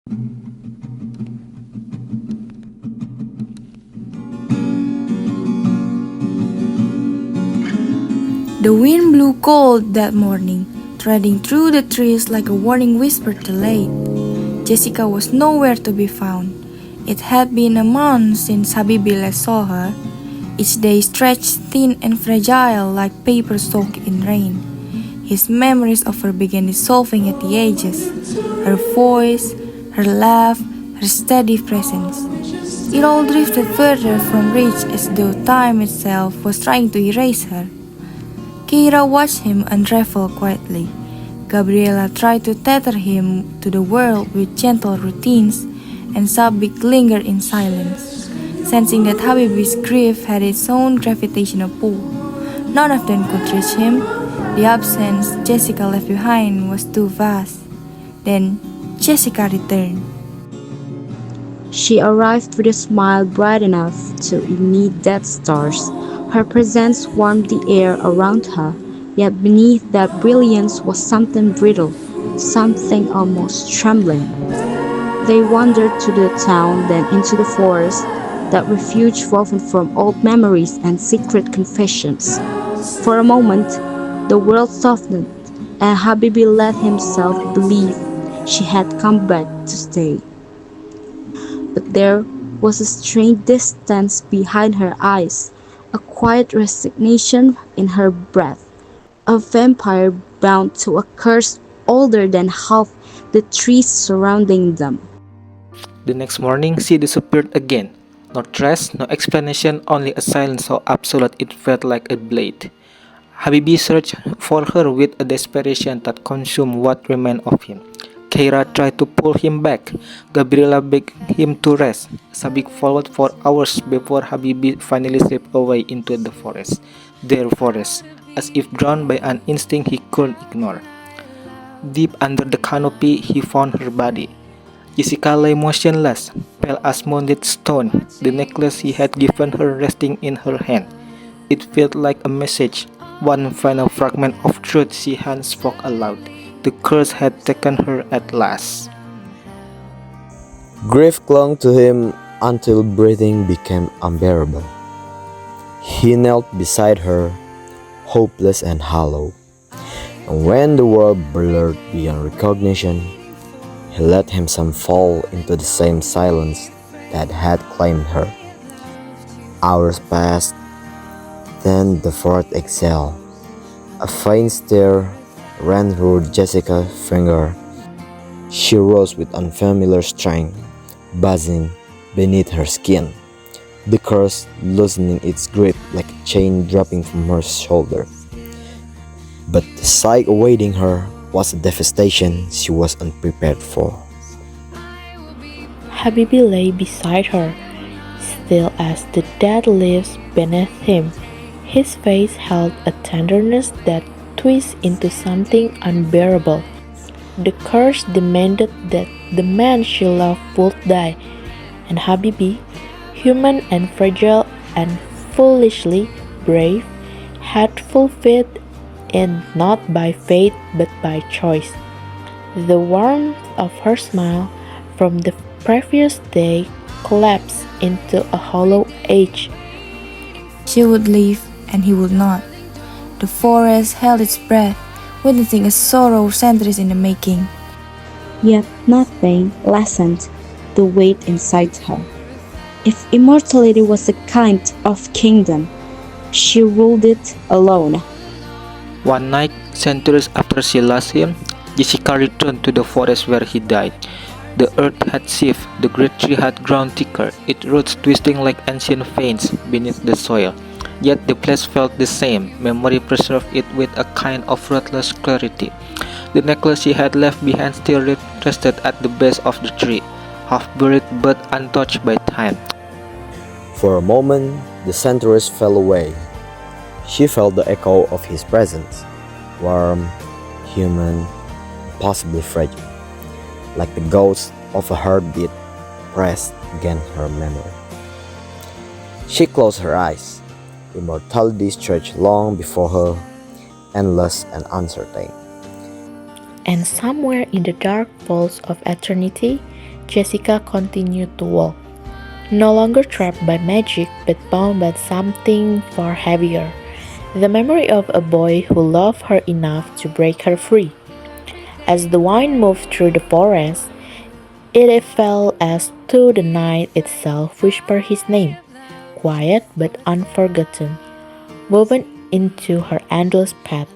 The wind blew cold that morning, threading through the trees like a warning whisper delayed. Jessica was nowhere to be found. It had been a month since Habibi last saw her. Each day stretched thin and fragile like paper soaked in rain. His memories of her began dissolving at the edges. Her voice, her laugh, her steady presence. It all drifted further from reach as though time itself was trying to erase her. Kheira watched him unravel quietly. Gabriella tried to tether him to the world with gentle routines, and Sabiq lingered in silence, sensing that Habibi's grief had its own gravitational pull. None of them could reach him. The absence Jessica left behind was too vast. Then Jessica returned. She arrived with a smile bright enough to ignite dead stars. Her presence warmed the air around her, yet beneath that brilliance was something brittle, something almost trembling. They wandered to the town, then into the forest, that refuge woven from old memories and secret confessions. For a moment, the world softened, and Habibi let himself believe she had come back to stay. But there was a strange distance behind her eyes, a quiet resignation in her breath, a vampire bound to a curse older than half the trees surrounding them. The next morning, she disappeared again. No trace, no explanation, only a silence so absolute it felt like a blade. Habibi searched for her with a desperation that consumed what remained of him. Kheira tried to pull him back. Gabriella begged him to rest. Sabiq followed for hours before Habibi finally slipped away into the forest. Their forest, as if drawn by an instinct he couldn't ignore. Deep under the canopy, he found her body. Jessica lay motionless, pale as molded stone, the necklace he had given her resting in her hand. It felt like a message, one final fragment of truth she hadn't spoke aloud. The curse had taken her at last. Grief clung to him until breathing became unbearable. He knelt beside her, hopeless and hollow. And when the world blurred beyond recognition, he let himself fall into the same silence that had claimed her. Hours passed, then the fourth exhale. A faint stir ran through Jessica's finger. She rose with unfamiliar strength, buzzing beneath her skin, the curse loosening its grip like a chain dropping from her shoulder. But the sight awaiting her was a devastation she was unprepared for. Habibi lay beside her, still as the dead leaves beneath him. His face held a tenderness that twisted into something unbearable. The curse demanded that the man she loved would die, and Habibi, human and fragile and foolishly brave, had fulfilled it not by fate but by choice. The warmth of her smile from the previous day collapsed into a hollow edge. She would leave, and he would not. The forest held its breath, witnessing a sorrow centuries in the making. Yet nothing lessened the weight inside her. If immortality was a kind of kingdom, she ruled it alone. One night, centuries after she lost him, Jessica returned to the forest where he died. The earth had shifted, the great tree had grown thicker, its roots twisting like ancient veins beneath the soil. Yet the place felt the same. Memory preserved it with a kind of ruthless clarity. The necklace she had left behind still rested at the base of the tree, half buried but untouched by time. For a moment, the centuries fell away. She felt the echo of his presence, warm, human, possibly fragile, like the ghost of a heartbeat pressed against her memory. She closed her eyes. Immortality stretched long before her, endless and uncertain. And somewhere in the dark vaults of eternity, Jessica continued to walk, no longer trapped by magic but bound by something far heavier, the memory of a boy who loved her enough to break her free. As the wind moved through the forest, it felt as though the night itself whispered his name, quiet but unforgotten, woven into her endless path.